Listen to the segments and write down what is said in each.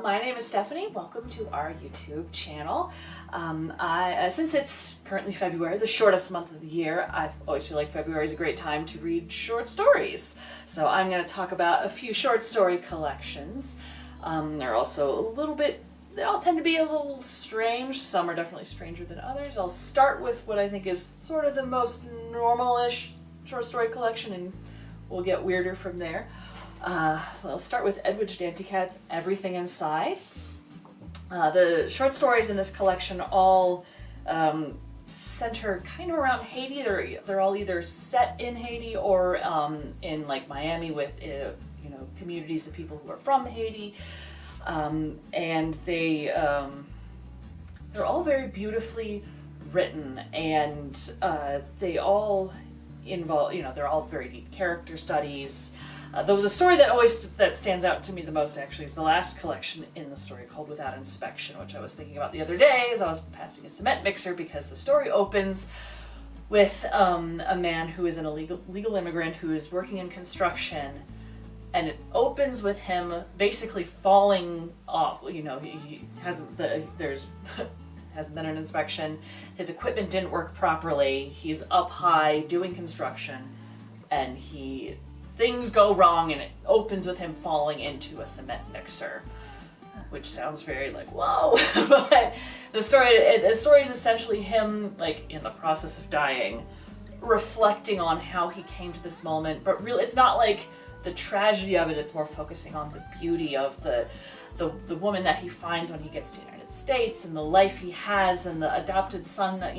my name is Stephanie. Welcome to our YouTube channel. Since it's currently February, the shortest month of the year, I always feel like February is a great time to read short stories. So I'm going to talk about a few short story collections. They're also they all tend to be a little strange. Some are definitely stranger than others. I'll start with what I think is sort of the most normal-ish short story collection, and we'll get weirder from there. I'll start with Edwidge Danticat's Everything Inside. The short stories in this collection all center kind of around Haiti. They're all either set in Haiti or in like Miami with communities of people who are from Haiti, and they're all very beautifully written, and they all involve they're all very deep character studies. Though the story that stands out to me the most actually is the last collection in the story, called Without Inspection, which I was thinking about the other day as I was passing a cement mixer, because the story opens with a man who is an illegal immigrant who is working in construction, and it opens with him basically falling off. He hasn't been an inspection. His equipment didn't work properly. He's up high doing construction, and things go wrong, and it opens with him falling into a cement mixer, which sounds very like, whoa. But the story is essentially him, like, in the process of dying, reflecting on how he came to this moment. But really, it's not like the tragedy of it, it's more focusing on the beauty of the woman that he finds when he gets to the United States, and the life he has, and the adopted son that,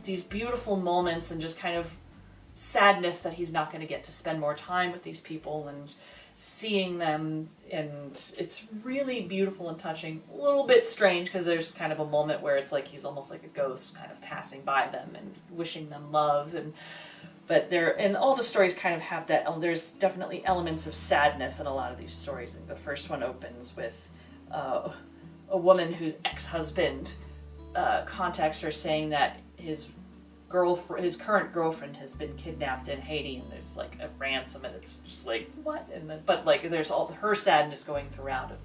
these beautiful moments, and just kind of sadness that he's not going to get to spend more time with these people and seeing them. And it's really beautiful and touching. A little bit strange, because there's kind of a moment where it's like he's almost like a ghost kind of passing by them and wishing them love. But all the stories kind of have that. There's definitely elements of sadness in a lot of these stories. And the first one opens with a woman whose ex-husband contacts her saying that his current girlfriend has been kidnapped in Haiti, and there's like a ransom, and it's just like, what? But there's all her sadness going throughout of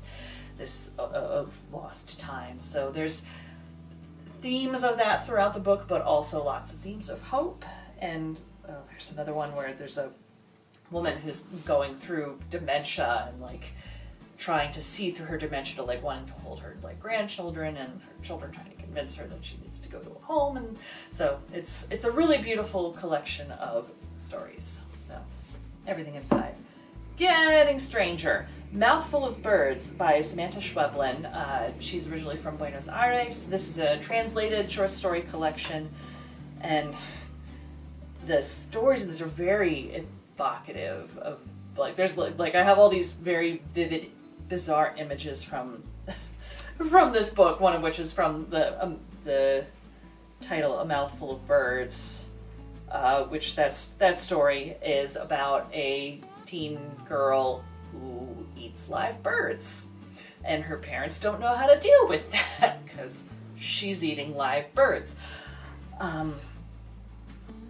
this of lost time. So there's themes of that throughout the book, but also lots of themes of hope. And there's another one where there's a woman who's going through dementia, and like trying to see through her dementia to like wanting to hold her like grandchildren, and her children trying to convince her that she needs to go to a home. And so it's a really beautiful collection of stories. So Everything Inside. Getting stranger. Mouthful of Birds by Samantha Schweblin. She's originally from Buenos Aires. This is a translated short story collection, and the stories in this are very evocative of there's like I have all these very vivid, bizarre images from this book, one of which is from the title A Mouthful of Birds, which that story is about a teen girl who eats live birds, and her parents don't know how to deal with that because she's eating live birds.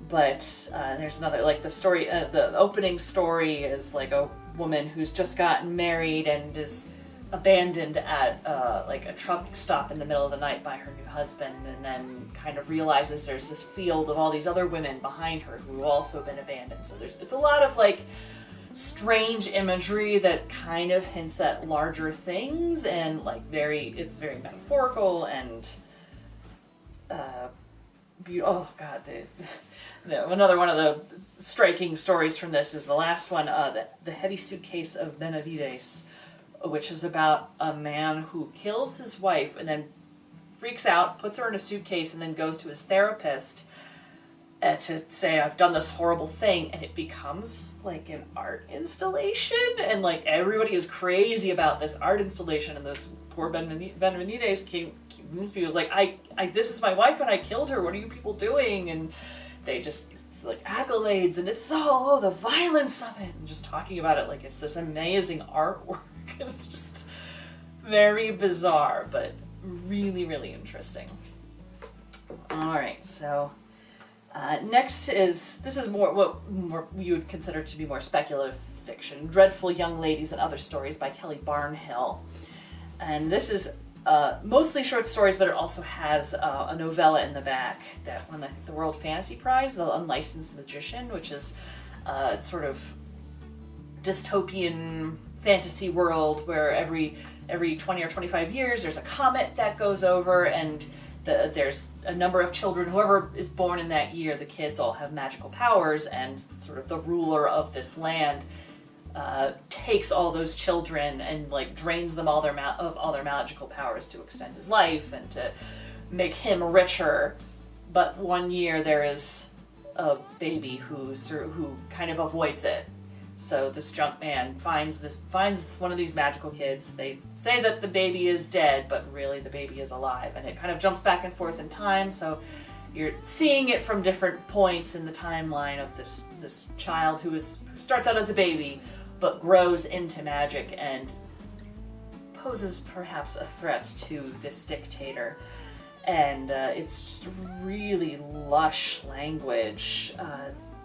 But there's another, like the story, the opening story is like a woman who's just gotten married and is abandoned at like a truck stop in the middle of the night by her new husband, and then kind of realizes there's this field of all these other women behind her who have also been abandoned. So it's a lot of like strange imagery that kind of hints at larger things, and like it's very metaphorical and oh god, another one of the striking stories from this is the last one, the Heavy Suitcase of Benavides, which is about a man who kills his wife and then freaks out, puts her in a suitcase, and then goes to his therapist to say, I've done this horrible thing, and it becomes like an art installation, and like everybody is crazy about this art installation, and this poor Benavides was like, this is my wife and I killed her, what are you people doing? And they just like accolades, and it's the violence of it, and just talking about it like it's this amazing artwork. It's just very bizarre, but really, really interesting. Alright, so next this is more what you would consider to be more speculative fiction, Dreadful Young Ladies and Other Stories by Kelly Barnhill. And this is mostly short stories, but it also has a novella in the back that won the World Fantasy Prize, The Unlicensed Magician, which is sort of dystopian fantasy world where every 20 or 25 years there's a comet that goes over, and there's a number of children, whoever is born in that year, the kids all have magical powers, and sort of the ruler of this land takes all those children and like drains them of all their magical powers to extend his life and to make him richer. But one year there is a baby who kind of avoids it. So this junk man finds one of these magical kids. They say that the baby is dead, but really the baby is alive, and it kind of jumps back and forth in time. So you're seeing it from different points in the timeline of this child who starts out as a baby, but grows into magic and poses perhaps a threat to this dictator. And it's just really lush language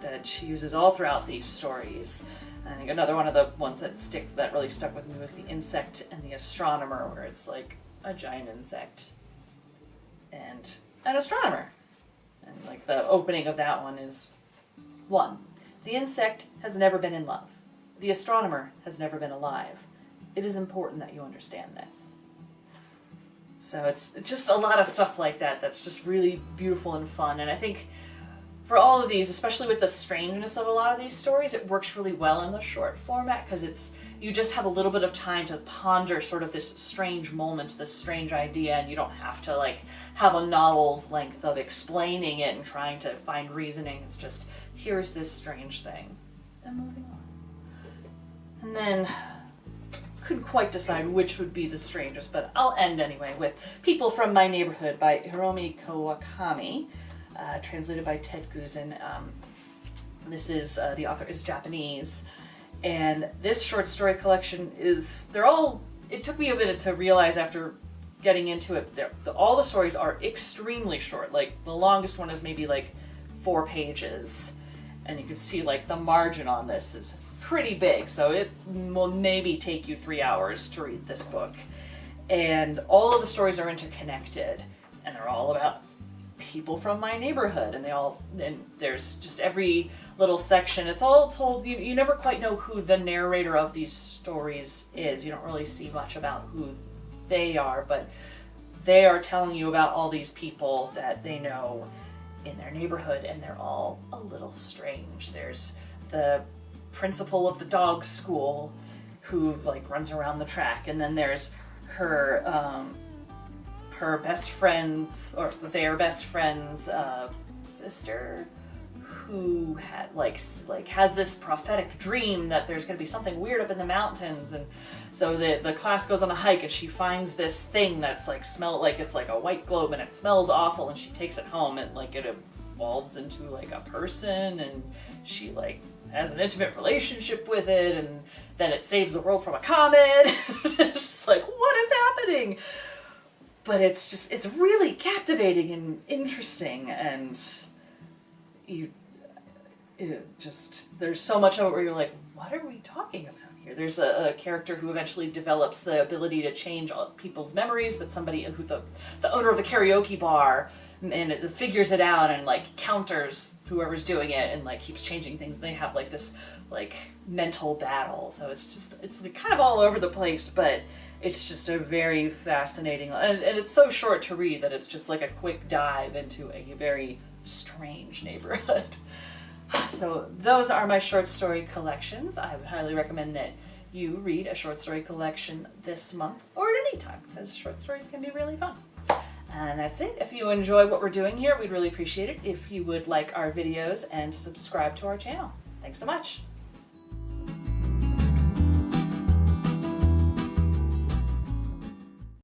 that she uses all throughout these stories. I think another one of the ones that really stuck with me was The Insect and the Astronomer, where it's like a giant insect and an astronomer. And like the opening of that one is 1. The insect has never been in love. The astronomer has never been alive. It is important that you understand this. So it's just a lot of stuff like that that's just really beautiful and fun. And I think for all of these, especially with the strangeness of a lot of these stories, it works really well in the short format because you just have a little bit of time to ponder sort of this strange moment, this strange idea, and you don't have to like have a novel's length of explaining it and trying to find reasoning. It's just, here's this strange thing, and moving on. And then, couldn't quite decide which would be the strangest, but I'll end anyway with People from My Neighborhood by Hiromi Kawakami, translated by Ted Guzin. This is, the author is Japanese, and this short story collection it took me a minute to realize after getting into it, all the stories are extremely short. Like, the longest one is maybe like 4 pages, and you can see like the margin on this is pretty big, so it will maybe take you 3 hours to read this book. And all of the stories are interconnected, and they're all about people from my neighborhood, and there's just every little section. It's all told, you never quite know who the narrator of these stories is. You don't really see much about who they are, but they are telling you about all these people that they know in their neighborhood, and they're all a little strange. There's the principal of the dog school who like runs around the track, and then there's her best friend's, or their best friend's sister, who has this prophetic dream that there's going to be something weird up in the mountains, and so the class goes on a hike, and she finds this thing that's like it's like a white globe, and it smells awful, and she takes it home, and like it evolves into like a person, and she like has an intimate relationship with it, and then it saves the world from a comet. It's just like, what is happening? But it's really captivating and interesting, and there's so much of it where you're like, what are we talking about here? There's a character who eventually develops the ability to change people's memories, but somebody who the owner of the karaoke bar, and it figures it out and like counters whoever's doing it and like keeps changing things. They have like this like mental battle. So it's kind of all over the place, but it's just a very fascinating, and it's so short to read that it's just like a quick dive into a very strange neighborhood. So those are my short story collections. I would highly recommend that you read a short story collection this month or at any time, because short stories can be really fun. And that's it. If you enjoy what we're doing here, we'd really appreciate it if you would like our videos and subscribe to our channel. Thanks so much.